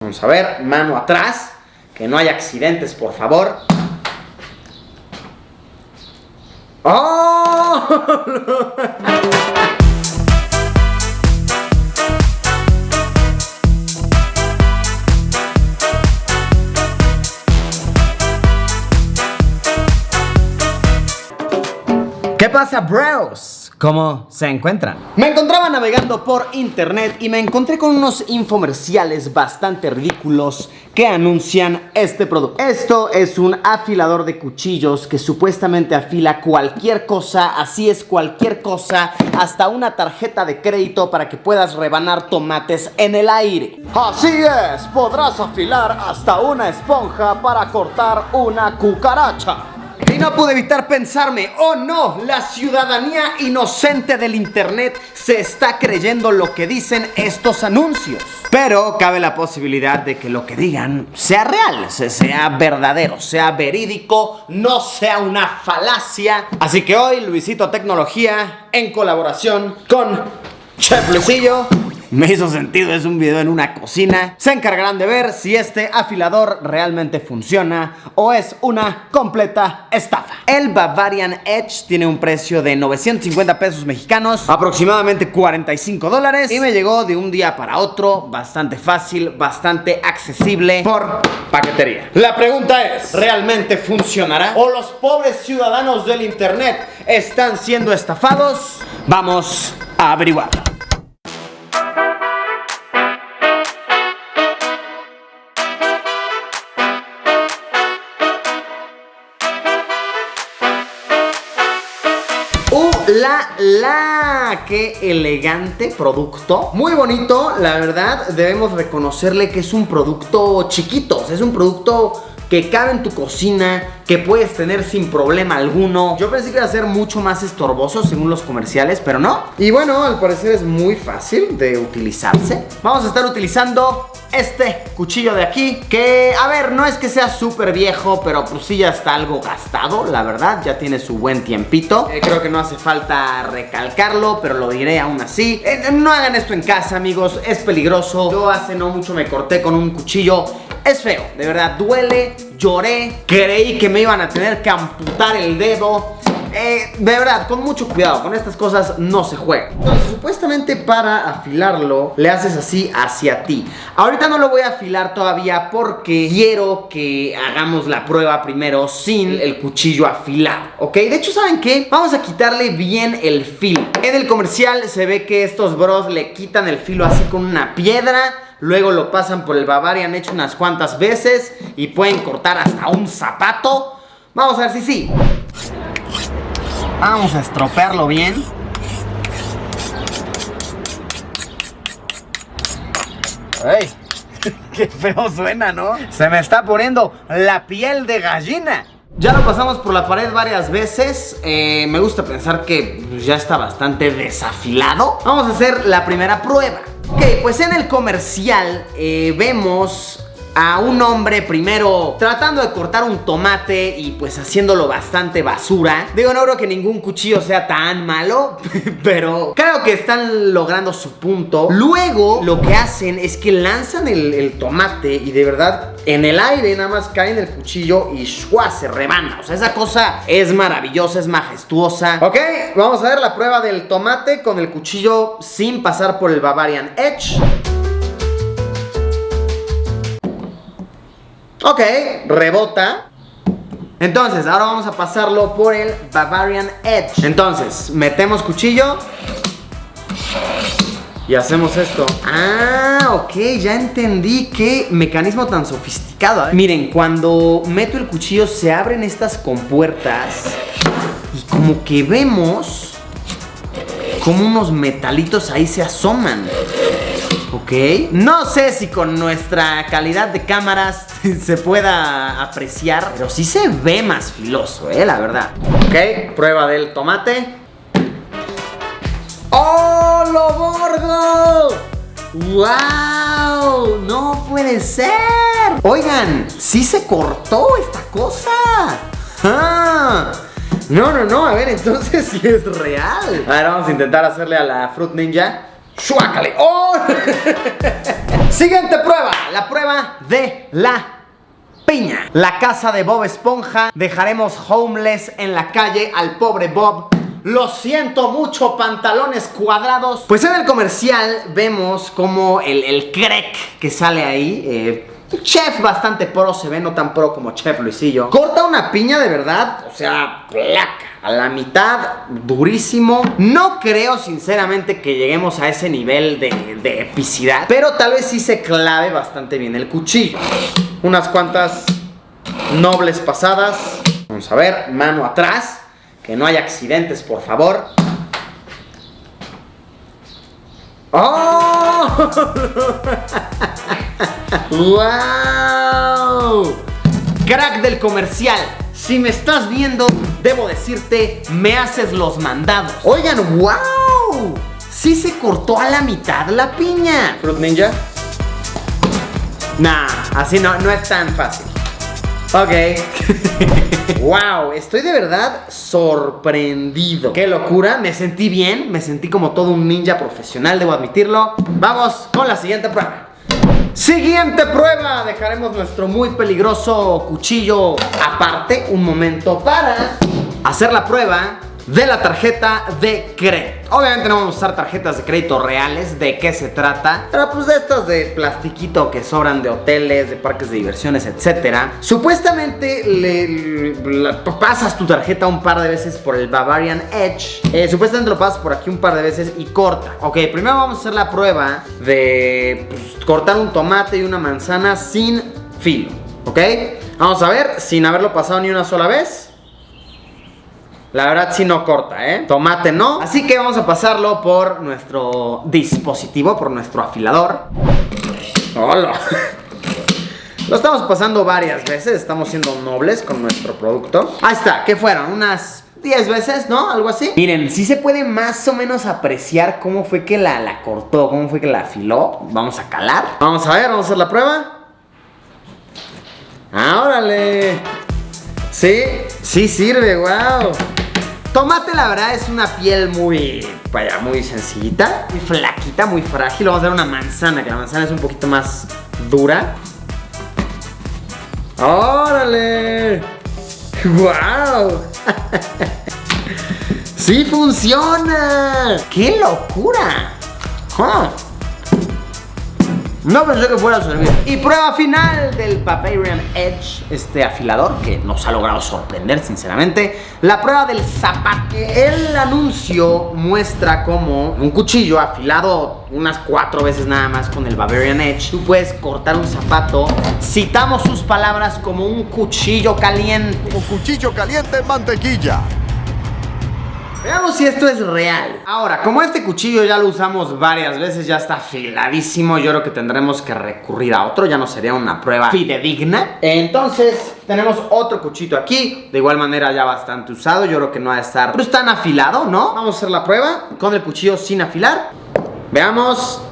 Vamos a ver, mano atrás, que no haya accidentes, por favor. ¡Oh! ¿Qué pasa, bros? ¿Cómo se encuentran? Me encontraba navegando por internet y me encontré con unos infomerciales bastante ridículos que anuncian este producto. Esto es un afilador de cuchillos que supuestamente afila cualquier cosa, así es, cualquier cosa, hasta una tarjeta de crédito para que puedas rebanar tomates en el aire. Así es, podrás afilar hasta una esponja para cortar una cucaracha. Y no pude evitar pensarme, oh no, la ciudadanía inocente del internet se está creyendo lo que dicen estos anuncios. Pero cabe la posibilidad de que lo que digan sea real, sea verdadero, sea verídico, no sea una falacia. Así que hoy Luisito Tecnología, en colaboración con Chef Luisillo, me hizo sentido, es un video en una cocina, se encargarán de ver si este afilador realmente funciona o es una completa estafa. El Bavarian Edge tiene un precio de 950 pesos mexicanos, aproximadamente $45, y me llegó de un día para otro, bastante fácil, bastante accesible, por paquetería. La pregunta es, ¿realmente funcionará? ¿O los pobres ciudadanos del internet están siendo estafados? Vamos a averiguar. ¡Qué elegante producto! Muy bonito, la verdad. Debemos reconocerle que es un producto chiquito. Es un producto que cabe en tu cocina, que puedes tener sin problema alguno. Yo pensé que iba a ser mucho más estorboso según los comerciales, pero no. Y bueno, al parecer es muy fácil de utilizarse. Vamos a estar utilizando este cuchillo de aquí, que, a ver, no es que sea súper viejo, pero pues sí ya está algo gastado, la verdad, ya tiene su buen tiempito. Creo que no hace falta recalcarlo, pero lo diré aún así. No hagan esto en casa, amigos, es peligroso. Yo hace no mucho me corté con un cuchillo. Es feo, de verdad, duele, lloré, creí que me iban a tener que amputar el dedo. De verdad, con mucho cuidado, con estas cosas no se juega. Entonces, supuestamente para afilarlo, le haces así hacia ti. Ahorita no lo voy a afilar todavía porque quiero que hagamos la prueba primero sin el cuchillo afilado, ¿ok? De hecho, ¿saben qué? Vamos a quitarle bien el filo. En el comercial se ve que estos bros le quitan el filo así con una piedra. Luego lo pasan por el Bavarian Edge unas cuantas veces y pueden cortar hasta un zapato. Vamos a ver si sí. Vamos a estropearlo bien. ¡Ay! ¡Qué feo suena!, ¿no? Se me está poniendo la piel de gallina. Ya lo pasamos por la pared varias veces. Me gusta pensar que ya está bastante desafilado. Vamos a hacer la primera prueba. Ok, pues en el comercial vemos a un hombre primero tratando de cortar un tomate y pues haciéndolo bastante basura. Digo, no creo que ningún cuchillo sea tan malo, pero creo que están logrando su punto. Luego lo que hacen es que lanzan el tomate y de verdad en el aire nada más cae en el cuchillo y ¡shua! Se rebana. O sea, esa cosa es maravillosa, es majestuosa. Ok, vamos a ver la prueba del tomate con el cuchillo sin pasar por el Bavarian Edge. Ok, rebota. Entonces, ahora vamos a pasarlo por el Bavarian Edge. Entonces, metemos cuchillo y hacemos esto. Ah, ok, ya entendí qué mecanismo tan sofisticado. Miren, cuando meto el cuchillo se abren estas compuertas y como que vemos como unos metalitos ahí se asoman. Ok, no sé si con nuestra calidad de cámaras se pueda apreciar, pero sí se ve más filoso, la verdad. Ok, prueba del tomate. ¡Oh, lo bordo! ¡Wow! ¡No puede ser! Oigan, sí se cortó esta cosa. ¡Ah! No, a ver, entonces sí es real. A ver, vamos a intentar hacerle a la Fruit Ninja. ¡Shuácale! ¡Oh! Siguiente prueba, la prueba de la piña. La casa de Bob Esponja. Dejaremos homeless en la calle al pobre Bob. Lo siento mucho, pantalones cuadrados. Pues en el comercial vemos como el Craig que sale ahí, chef bastante pro, se ve no tan pro como Chef Luisillo, corta una piña de verdad, o sea, placa, a la mitad, durísimo. No creo sinceramente que lleguemos a ese nivel de epicidad, pero tal vez sí se clave bastante bien el cuchillo. Unas cuantas nobles pasadas. Vamos a ver, mano atrás, que no haya accidentes, por favor. ¡Oh! ¡Wow! Crack del comercial, si me estás viendo, debo decirte, me haces los mandados. Oigan, ¡wow! Sí se cortó a la mitad la piña. Fruit Ninja. Nah, así no es tan fácil. Ok. Wow, estoy de verdad sorprendido. Qué locura, me sentí bien, me sentí como todo un ninja profesional, debo admitirlo. Vamos con la siguiente prueba. Siguiente prueba, dejaremos nuestro muy peligroso cuchillo aparte un momento para hacer la prueba de la tarjeta de crédito. Obviamente no vamos a usar tarjetas de crédito reales. ¿De qué se trata? Pero pues de estas de plastiquito que sobran de hoteles, de parques de diversiones, etcétera. Supuestamente pasas tu tarjeta un par de veces por el Bavarian Edge. Supuestamente lo pasas por aquí un par de veces y corta. Ok, primero vamos a hacer la prueba de cortar un tomate y una manzana sin filo. Ok, vamos a ver, sin haberlo pasado ni una sola vez. La verdad sí no corta, tomate no. Así que vamos a pasarlo por nuestro dispositivo, por nuestro afilador. ¡Hola! Lo estamos pasando varias veces, estamos siendo nobles con nuestro producto. Ahí está, ¿qué fueron? Unas 10 veces, ¿no? Algo así. Miren, sí se puede más o menos apreciar cómo fue que la cortó, cómo fue que la afiló. Vamos a calar. Vamos a ver, vamos a hacer la prueba. ¡Ah, órale! Sí, sí sirve, wow. Tomate, la verdad, es una piel muy, vaya, muy sencillita, muy flaquita, muy frágil. Vamos a dar una manzana, que la manzana es un poquito más dura. ¡Órale! ¡Wow! ¡Sí funciona! ¡Qué locura! No pensé que fuera a servir. Y prueba final del Bavarian Edge, este afilador que nos ha logrado sorprender sinceramente. La prueba del zapato. El anuncio muestra como un cuchillo afilado unas 4 veces nada más con el Bavarian Edge. Tú puedes cortar un zapato. Citamos sus palabras como un cuchillo caliente. Como cuchillo caliente en mantequilla. Veamos si esto es real. Ahora, como este cuchillo ya lo usamos varias veces, ya está afiladísimo, yo creo que tendremos que recurrir a otro. Ya no sería una prueba fidedigna. Entonces, tenemos otro cuchillo aquí. De igual manera ya bastante usado. Yo creo que no va a estar pues tan afilado, ¿no? Vamos a hacer la prueba con el cuchillo sin afilar. Veamos.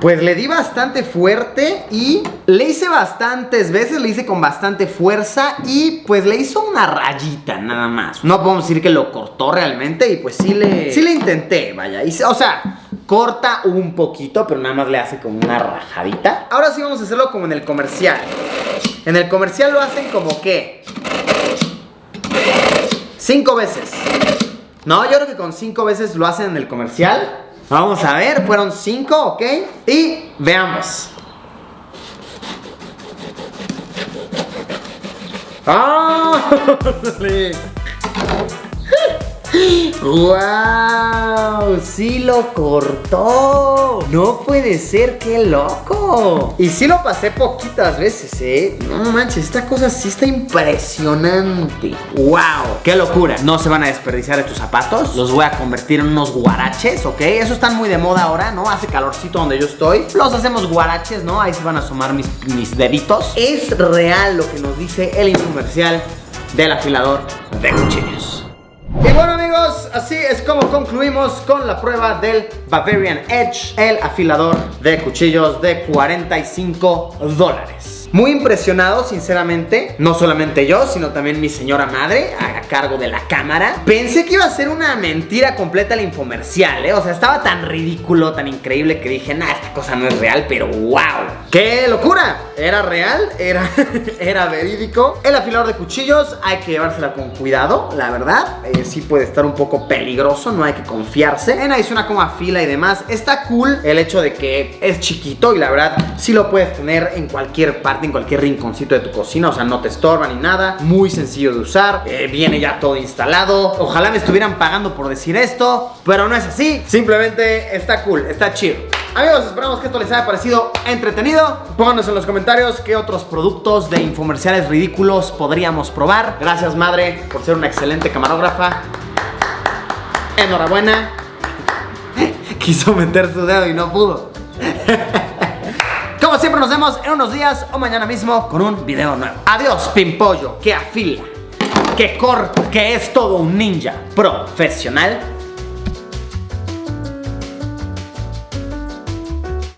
Pues le di bastante fuerte y le hice bastantes veces, le hice con bastante fuerza y pues le hizo una rayita nada más. No podemos decir que lo cortó realmente y pues sí le intenté, vaya. O sea, corta un poquito, pero nada más le hace como una rajadita. Ahora sí vamos a hacerlo como en el comercial. En el comercial lo hacen como que 5 veces. No, yo creo que con 5 veces lo hacen en el comercial. Vamos a ver, fueron 5, ¿ok? Y veamos. ¡Ah! ¡Wow! ¡Sí lo cortó! No puede ser, ¡qué loco! Y sí lo pasé poquitas veces, No manches, esta cosa sí está impresionante. ¡Wow! ¡Qué locura! No se van a desperdiciar estos zapatos. Los voy a convertir en unos guaraches, ¿ok? Esos están muy de moda ahora, ¿no? Hace calorcito donde yo estoy. Los hacemos guaraches, ¿no? Ahí se van a asomar mis deditos. Es real lo que nos dice el infomercial del afilador de cuchillos. Y bueno, amigos, así es como concluimos con la prueba del Bavarian Edge, el afilador de cuchillos de $45. muy impresionado, sinceramente. No solamente yo, sino también mi señora madre, a cargo de la cámara. Pensé que iba a ser una mentira completa el infomercial, O sea, estaba tan ridículo, tan increíble que dije, nah, esta cosa no es real, pero wow. ¡Qué locura! Era real, era verídico. El afilador de cuchillos hay que llevársela con cuidado, la verdad. Sí puede estar un poco peligroso, no hay que confiarse. En adición a cómo afila y demás, está cool el hecho de que es chiquito y la verdad sí lo puedes tener en cualquier parte, en cualquier rinconcito de tu cocina. O sea, no te estorba ni nada. Muy sencillo de usar. Viene ya todo instalado. Ojalá me estuvieran pagando por decir esto, pero no es así. Simplemente está cool, está chido. Amigos, esperamos que esto les haya parecido entretenido. Pónganos en los comentarios qué otros productos de infomerciales ridículos podríamos probar. Gracias, madre, por ser una excelente camarógrafa. Enhorabuena. Quiso meter su dedo y no pudo. Como siempre, nos vemos en unos días o mañana mismo con un video nuevo. Adiós, Pimpollo, que afila, que corta, que es todo un ninja profesional.